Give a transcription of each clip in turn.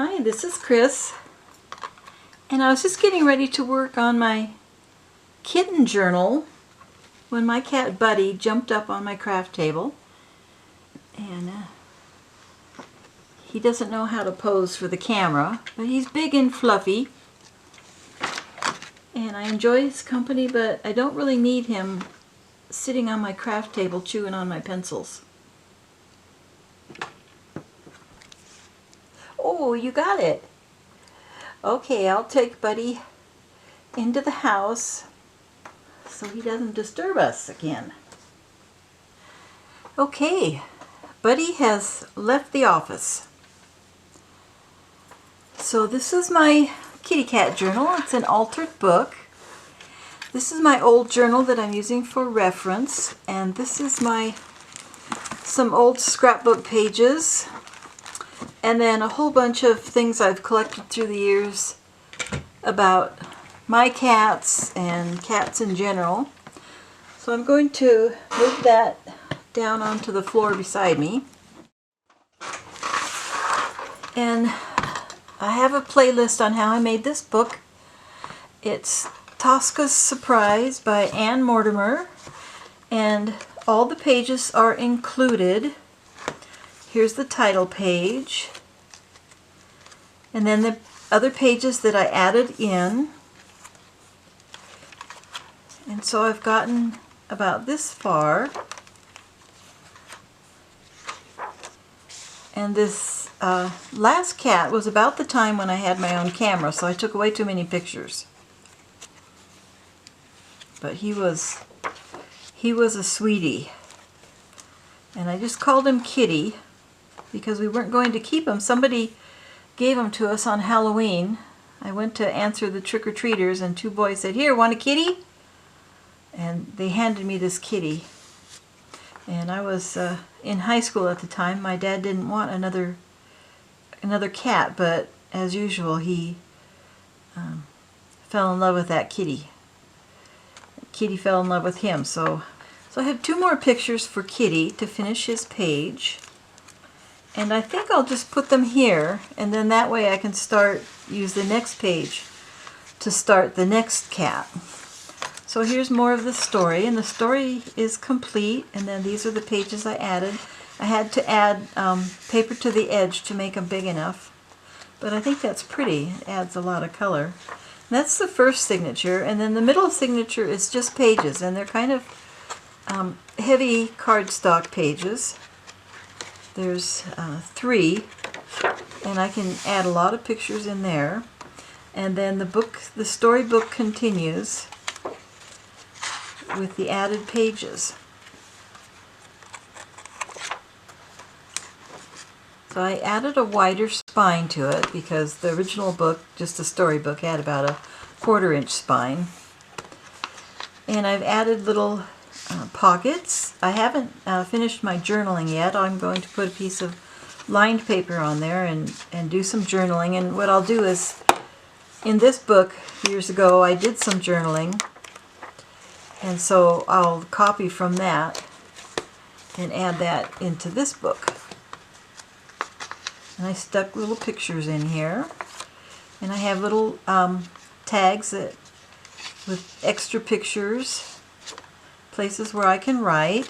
Hi, this is Chris, and I was just getting ready to work on my kitten journal when my cat Buddy jumped up on my craft table, and he doesn't know how to pose for the camera, but he's big and fluffy, and I enjoy his company, but I don't really need him sitting on my craft table chewing on my pencils. Oh, you got it. Okay, I'll take Buddy into the house so he doesn't disturb us again. Okay, Buddy has left the office. So this is my kitty cat journal. It's an altered book. This is my old journal that I'm using for reference, and this is some old scrapbook pages. And then a whole bunch of things I've collected through the years about my cats and cats in general. So I'm going to move that down onto the floor beside me. And I have a playlist on how I made this book. It's Tosca's Surprise by Anne Mortimer, and all the pages are included. Here's the title page, and then the other pages that I added in. And so I've gotten about this far. And this last cat was about the time when I had my own camera, so I took way too many pictures. But he was a sweetie. And I just called him Kitty, because we weren't going to keep him. Somebody gave him to us on Halloween. I went to answer the trick-or-treaters, and two boys said, "Here, want a kitty?" And they handed me this kitty. And I was in high school at the time. My dad didn't want another cat, but as usual, he fell in love with that kitty. Kitty fell in love with him. So I have two more pictures for Kitty to finish his page. And I think I'll just put them here, and then that way I can use the next page to start the next cat. So here's more of the story, and the story is complete, and then these are the pages I added. I had to add paper to the edge to make them big enough, but I think that's pretty. It adds a lot of color. And that's the first signature, and then the middle signature is just pages, and they're kind of heavy cardstock pages. There's 3, and I can add a lot of pictures in there. And then the storybook continues with the added pages. So I added a wider spine to it because the original book, just a storybook, had about a 1/4-inch spine. And I've added little pockets. I haven't finished my journaling yet. I'm going to put a piece of lined paper on there and do some journaling. And what I'll do is, in this book years ago, I did some journaling, and so I'll copy from that and add that into this book. And I stuck little pictures in here, and I have little tags with extra pictures, places where I can write,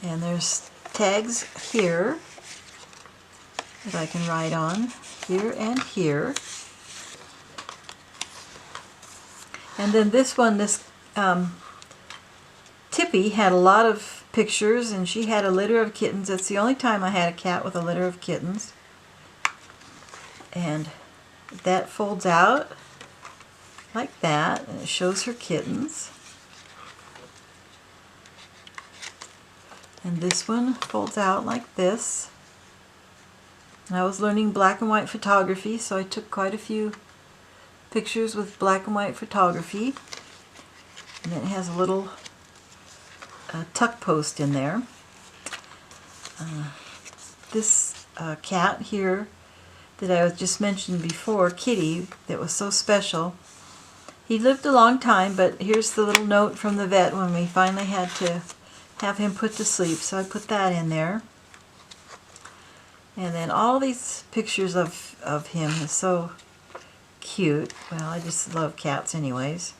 and there's tags here that I can write on, here and here. And then this one, Tippy had a lot of pictures, and she had a litter of kittens. That's the only time I had a cat with a litter of kittens. And that folds out like that, and it shows her kittens. And this one folds out like this. And I was learning black and white photography, so I took quite a few pictures with black and white photography. And it has a little tuck post in there. This cat here that I was just mentioned before, Kitty, that was so special. He lived a long time, but here's the little note from the vet when we finally had to have him put to sleep, so I put that in there. And then all these pictures of him is so cute. Well, I just love cats anyways.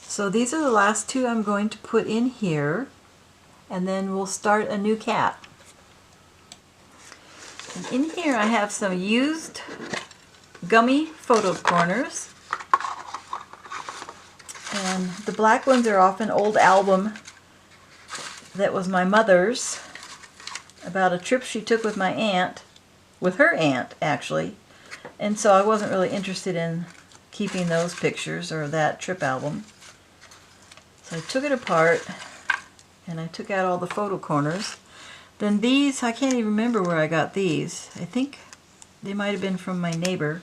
So these are the last two I'm going to put in here, and then we'll start a new cat. And in here I have some used gummy photo corners. And the black ones are off an old album that was my mother's, about a trip she took with my aunt, with her aunt actually. And so I wasn't really interested in keeping those pictures or that trip album. So I took it apart and I took out all the photo corners. Then these, I can't even remember where I got these. I think they might have been from my neighbor's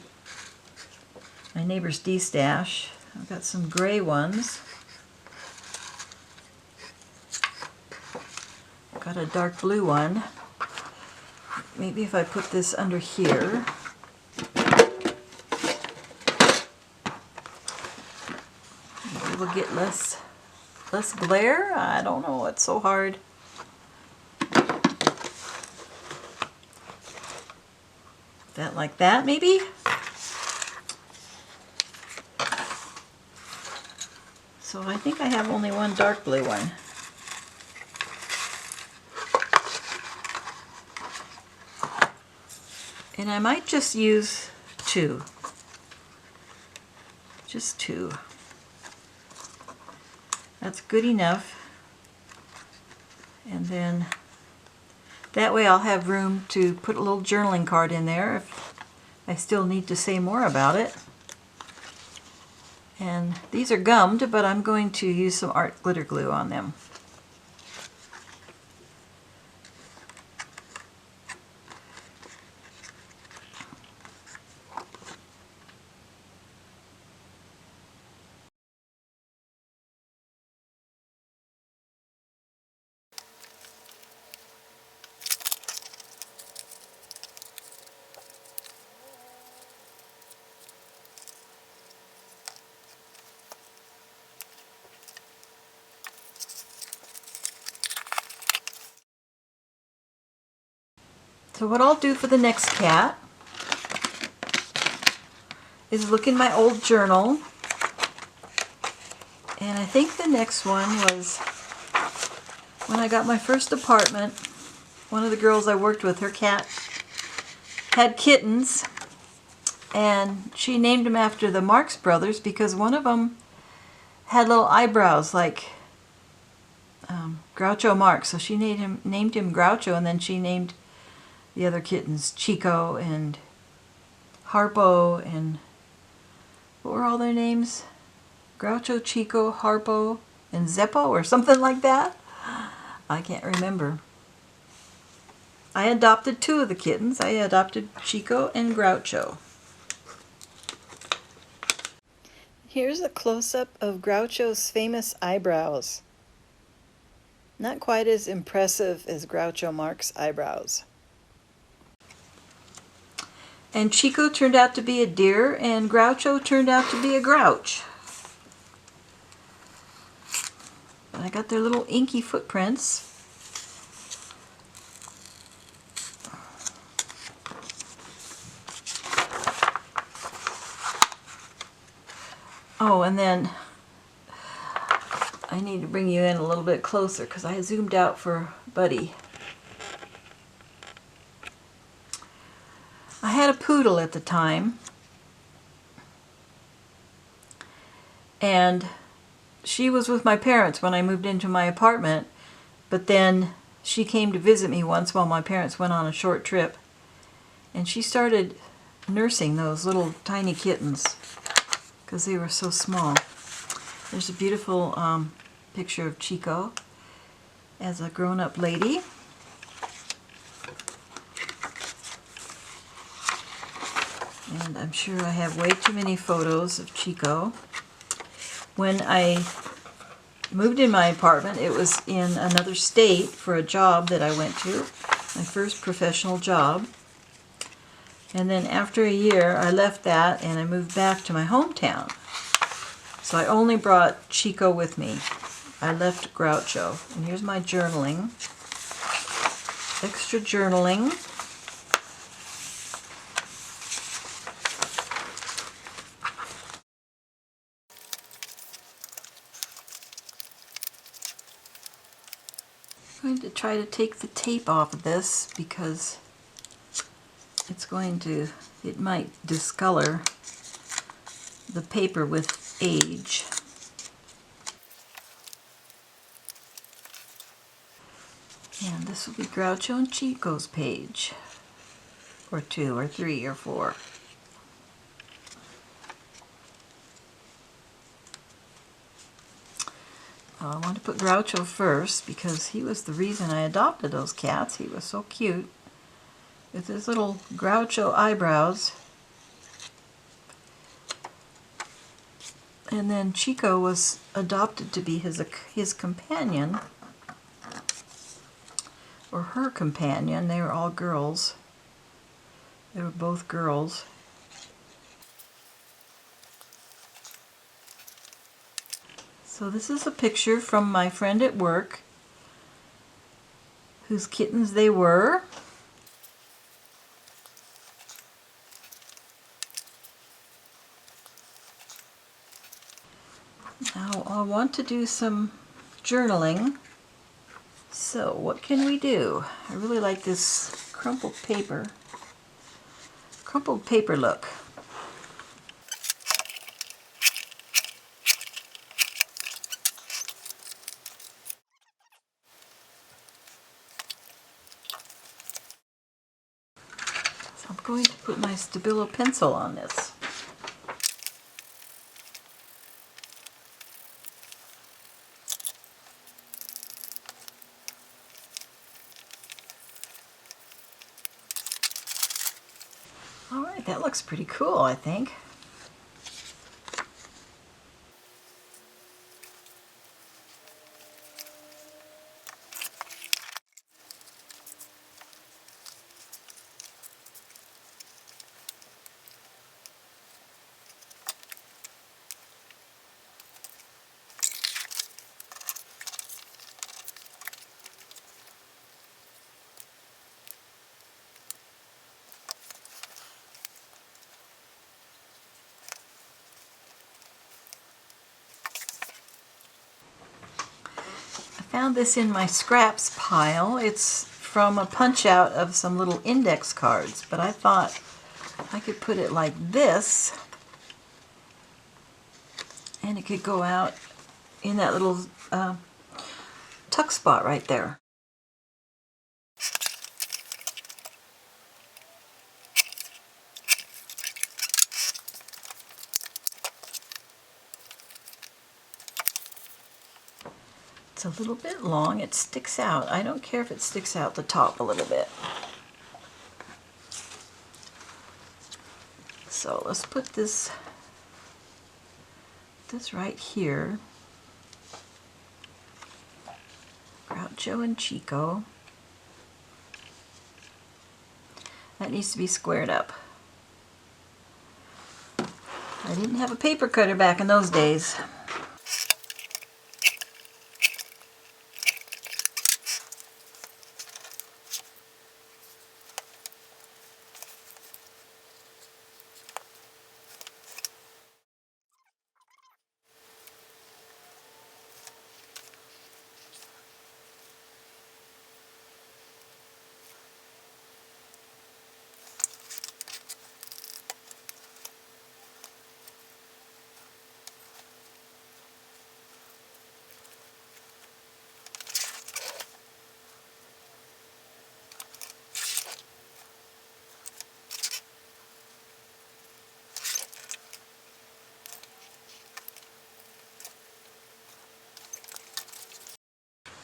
D-stash. I've got some gray ones. I've got a dark blue one. Maybe if I put this under here. Maybe we'll get less glare. I don't know, it's so hard. That like that maybe? So I think I have only one dark blue one. And I might just use two. Just two. That's good enough. And then that way I'll have room to put a little journaling card in there if I still need to say more about it. And these are gummed, but I'm going to use some art glitter glue on them. So what I'll do for the next cat is look in my old journal, and I think the next one was when I got my first apartment. One of the girls I worked with, her cat had kittens, and she named them after the Marx Brothers because one of them had little eyebrows like Groucho Marx. So she named him Groucho, and then she named the other kittens Chico and Harpo, and what were all their names? Groucho, Chico, Harpo, and Zeppo, or something like that? I can't remember. I adopted two of the kittens. I adopted Chico and Groucho. Here's a close-up of Groucho's famous eyebrows. Not quite as impressive as Groucho Marx's eyebrows. And Chico turned out to be a deer, and Groucho turned out to be a grouch. I got their little inky footprints. Oh, and then I need to bring you in a little bit closer because I zoomed out for Buddy. I had a poodle at the time, and she was with my parents when I moved into my apartment, but then she came to visit me once while my parents went on a short trip, and she started nursing those little tiny kittens because they were so small. There's a beautiful picture of Chico as a grown-up lady. And I'm sure I have way too many photos of Chico. When I moved in my apartment, it was in another state for a job that I went to, my first professional job. And then after a year, I left that and I moved back to my hometown. So I only brought Chico with me. I left Groucho. And here's my journaling. extra journaling. I'm going to try to take the tape off of this because it might discolor the paper with age. And this will be Groucho and Chico's page, or 2 or 3 or 4. I want to put Groucho first because he was the reason I adopted those cats. He was so cute with his little Groucho eyebrows. And then Chico was adopted to be his companion, or her companion. They were all girls. They were both girls. So this is a picture from my friend at work, whose kittens they were. Now I want to do some journaling. So what can we do? I really like this crumpled paper look. So I'm going to put my Stabilo pencil on this. Alright, that looks pretty cool, I think. Found this in my scraps pile. It's from a punch out of some little index cards, but I thought I could put it like this and it could go out in that little tuck spot right there. It's a little bit long. It sticks out. I don't care if it sticks out the top a little bit. So let's put this right here. Groucho and Chico. That needs to be squared up. I didn't have a paper cutter back in those days.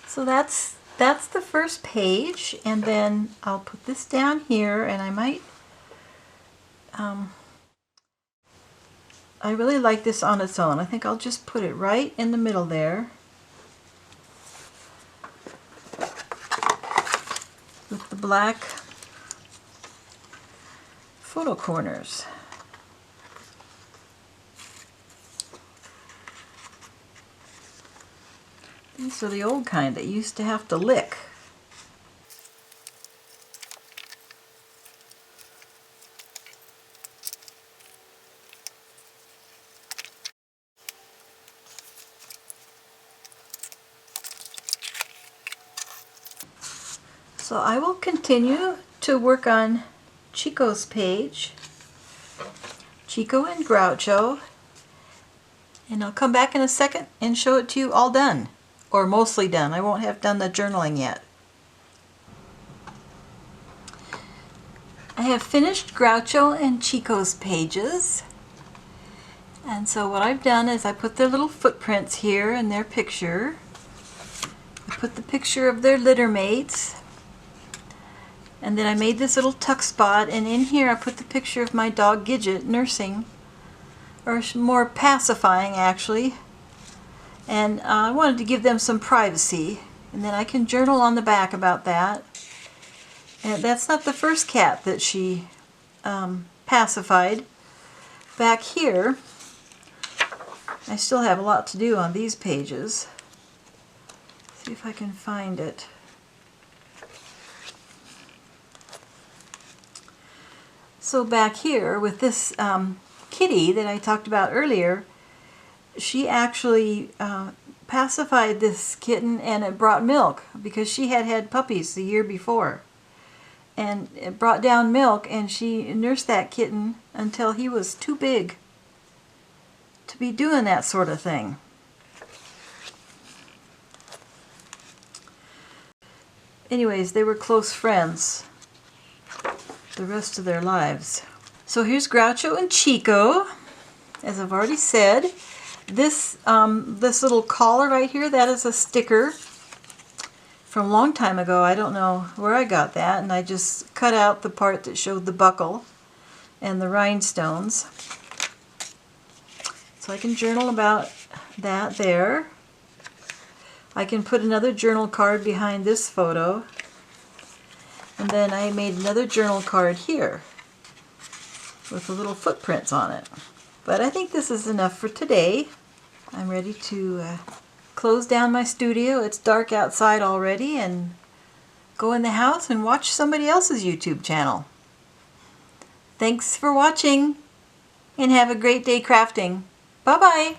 So that's the first page, and then I'll put this down here, and I might, I really like this on its own. I think I'll just put it right in the middle there with the black photo corners. These are the old kind that used to have to lick. So I will continue to work on Chico's page, Chico and Groucho, and I'll come back in a second and show it to you all done, or mostly done. I won't have done the journaling yet. I have finished Groucho and Chico's pages, and so what I've done is I put their little footprints here and their picture. I put the picture of their litter mates. And then I made this little tuck spot, and in here I put the picture of my dog Gidget nursing, or more pacifying actually. And I wanted to give them some privacy, and then I can journal on the back about that. And that's not the first cat that she pacified. Back here, I still have a lot to do on these pages. See if I can find it. So back here with this kitty that I talked about earlier, she actually pacified this kitten, and it brought milk because she had had puppies the year before. And it brought down milk, and she nursed that kitten until he was too big to be doing that sort of thing. Anyways, they were close friends the rest of their lives. So here's Groucho and Chico, as I've already said. This little collar right here, that is a sticker from a long time ago. I don't know where I got that, and I just cut out the part that showed the buckle and the rhinestones. So I can journal about that there. I can put another journal card behind this photo. And then I made another journal card here with the little footprints on it. But I think this is enough for today. I'm ready to close down my studio. It's dark outside already, and go in the house and watch somebody else's YouTube channel. Thanks for watching, and have a great day crafting. Bye-bye.